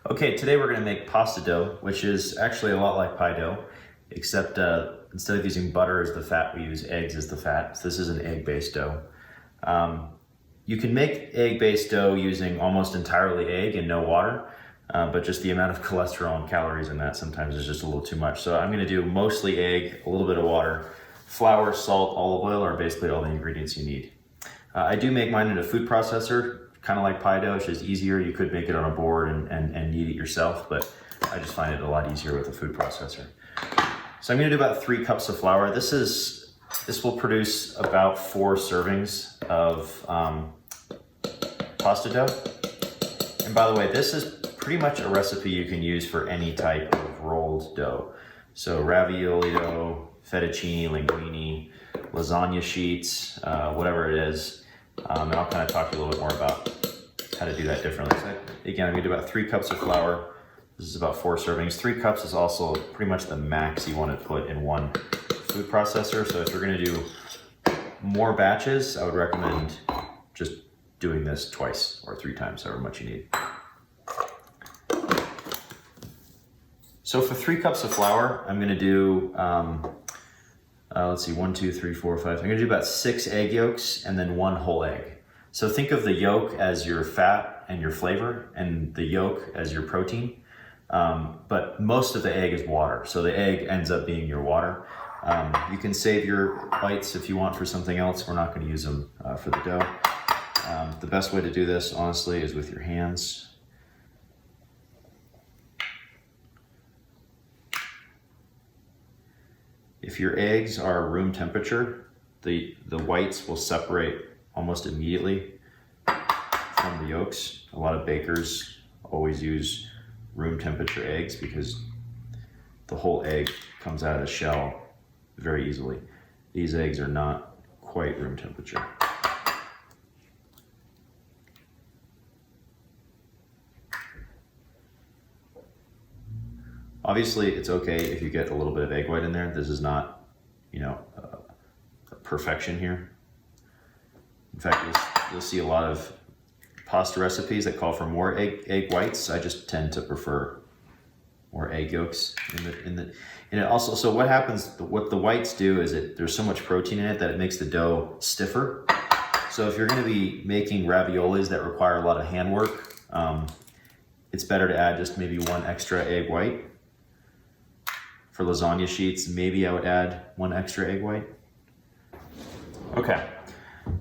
Okay, today we're going to make pasta dough, which is actually a lot like pie dough, except instead of using butter as the fat, we use eggs as the fat. So this is an egg-based dough. You can make egg-based dough using almost entirely egg and no water, but just the amount of cholesterol and calories in that sometimes is just a little too much. So I'm going to do mostly egg, a little bit of water, flour, salt, olive oil are basically all the ingredients you need. I do make mine in a food processor. Kind of like pie dough, it's just easier. You could make it on a board and knead it yourself, but I just find it a lot easier with a food processor. So I'm gonna do about 3 cups of flour. This will produce about 4 servings of pasta dough. And by the way, this is pretty much a recipe you can use for any type of rolled dough. So ravioli dough, fettuccine, linguine, lasagna sheets, whatever it is. And I'll kind of talk to you a little bit more about how to do that differently. So again, I'm gonna do about 3 cups of flour. This is about 4 servings. 3 cups is also pretty much the max you want to put in one food processor. So if you're gonna do more batches, I would recommend just doing this twice or 3 times, however much you need. So for 3 cups of flour, I'm gonna do, let's see, 1, 2, 3, 4, 5. I'm gonna do about 6 egg yolks and then 1 whole egg. So think of the yolk as your fat and your flavor and the yolk as your protein. But most of the egg is water. So the egg ends up being your water. You can save your whites if you want for something else. We're not gonna use them for the dough. The best way to do this, honestly, is with your hands. If your eggs are room temperature, the whites will separate almost immediately from the yolks. A lot of bakers always use room temperature eggs because the whole egg comes out of the shell very easily. These eggs are not quite room temperature. Obviously, it's okay if you get a little bit of egg white in there. This is not, perfection here. In fact, you'll see a lot of pasta recipes that call for more egg whites. I just tend to prefer more egg yolks and it also. So what happens? What the whites do is there's so much protein in it that it makes the dough stiffer. So if you're going to be making raviolis that require a lot of handwork, it's better to add just maybe 1 extra egg white. For lasagna sheets, maybe I would add 1 extra egg white. Okay,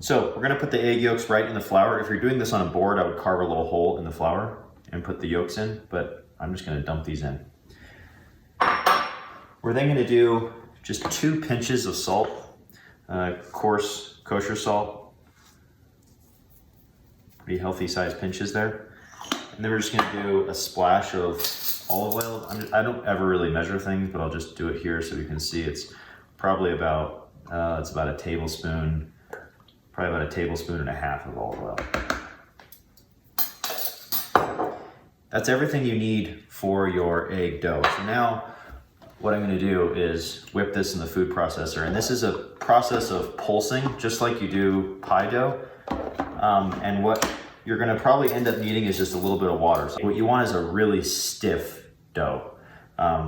so we're gonna put the egg yolks right in the flour. If you're doing this on a board, I would carve a little hole in the flour and put the yolks in, but I'm just gonna dump these in. We're then gonna do just 2 pinches of salt, coarse kosher salt. Pretty healthy sized pinches there. And then we're just gonna do a splash of olive oil. I don't ever really measure things, but I'll just do it here so you can see. It's probably about, it's about a tablespoon, probably about a tablespoon and a half of olive oil. That's everything you need for your egg dough. So now what I'm gonna do is whip this in the food processor. And this is a process of pulsing, just like you do pie dough. And what you're gonna probably end up needing is just a little bit of water. So what you want is a really stiff dough.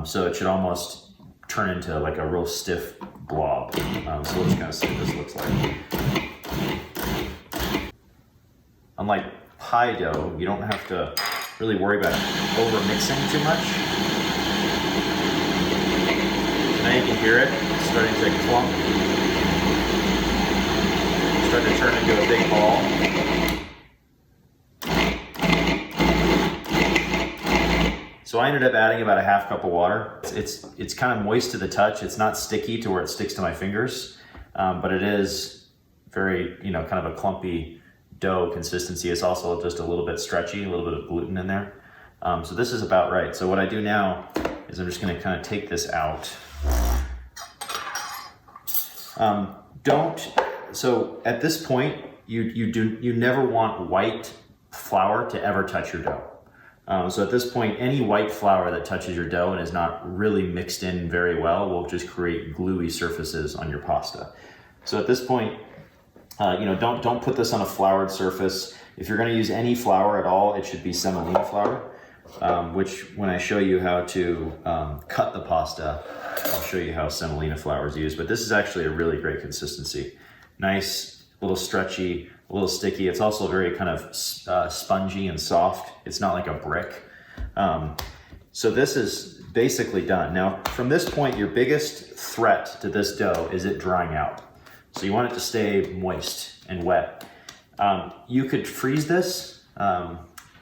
So it should almost turn into like a real stiff blob. So we'll just kind of see what this looks like. Unlike pie dough, you don't have to really worry about over mixing too much. So now you can hear it starting to clump, starting to turn into a big ball. So I ended up adding about a 1/2 cup of water. It's kind of moist to the touch. It's not sticky to where it sticks to my fingers, but it is very, kind of a clumpy dough consistency. It's also just a little bit stretchy, a little bit of gluten in there. So this is about right. So what I do now is I'm just gonna kind of take this out. So at this point, you never want white flour to ever touch your dough. So at this point, any white flour that touches your dough and is not really mixed in very well will just create gluey surfaces on your pasta. So at this point, don't put this on a floured surface. If you're going to use any flour at all, it should be semolina flour. which when I show you how to cut the pasta, I'll show you how semolina flour is used. But this is actually a really great consistency. Nice, a little stretchy, a little sticky. It's also very kind of spongy and soft. It's not like a brick. So this is basically done. Now, from this point, your biggest threat to this dough is it drying out. So you want it to stay moist and wet. You could freeze this.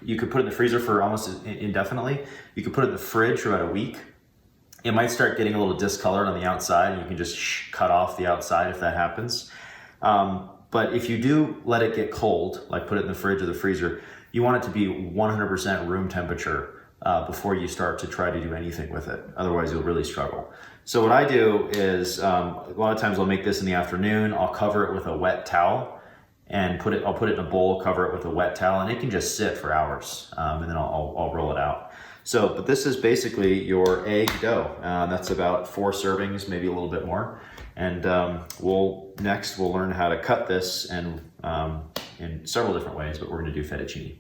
You could put it in the freezer for almost indefinitely. You could put it in the fridge for about a week. It might start getting a little discolored on the outside, and you can just cut off the outside if that happens. But if you do let it get cold, like put it in the fridge or the freezer, you want it to be 100% room temperature before you start to try to do anything with it. Otherwise, you'll really struggle. So what I do is, a lot of times I'll make this in the afternoon. I'll cover it with a wet towel and I'll put it in a bowl, cover it with a wet towel, and it can just sit for hours, and then I'll roll it out. So, but this is basically your egg dough. That's about 4 servings, maybe a little bit more. And next we'll learn how to cut this and in several different ways, but we're gonna do fettuccine.